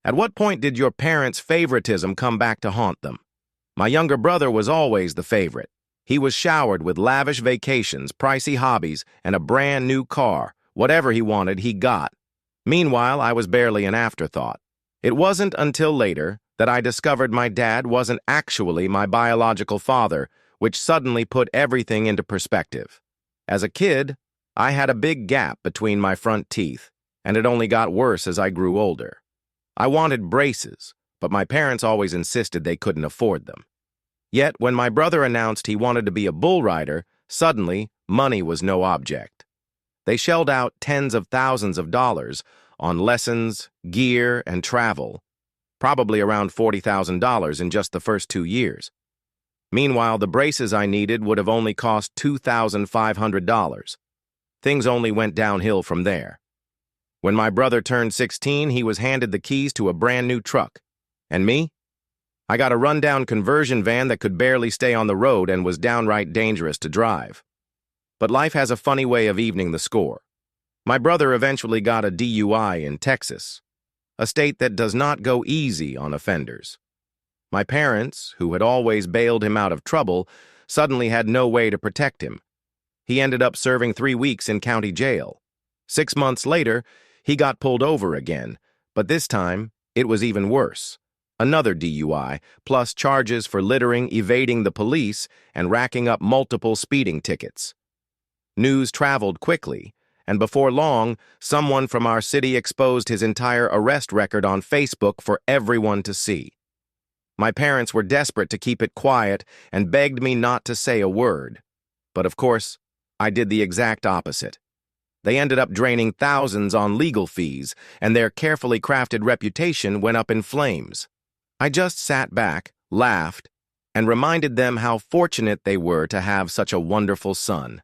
At what point did your parents' favoritism come back to haunt them? My younger brother was always the favorite. He was showered with lavish vacations, pricey hobbies, and a brand new car. Whatever he wanted, he got. Meanwhile, I was barely an afterthought. It wasn't until later that I discovered my dad wasn't actually my biological father, which suddenly put everything into perspective. As a kid, I had a big gap between my front teeth, and it only got worse as I grew older. I wanted braces, but my parents always insisted they couldn't afford them. Yet, when my brother announced he wanted to be a bull rider, suddenly, money was no object. They shelled out tens of thousands of dollars on lessons, gear, and travel, probably around $40,000 in just the first 2 years. Meanwhile, the braces I needed would have only cost $2,500. Things only went downhill from there. When my brother turned 16, he was handed the keys to a brand new truck. And me? I got a rundown conversion van that could barely stay on the road and was downright dangerous to drive. But life has a funny way of evening the score. My brother eventually got a DUI in Texas, a state that does not go easy on offenders. My parents, who had always bailed him out of trouble, suddenly had no way to protect him. He ended up serving 3 weeks in county jail. 6 months later, he got pulled over again, but this time, it was even worse. Another DUI, plus charges for littering, evading the police, and racking up multiple speeding tickets. News traveled quickly, and before long, someone from our city exposed his entire arrest record on Facebook for everyone to see. My parents were desperate to keep it quiet and begged me not to say a word. But of course, I did the exact opposite. They ended up draining thousands on legal fees, and their carefully crafted reputation went up in flames. I just sat back, laughed, and reminded them how fortunate they were to have such a wonderful son.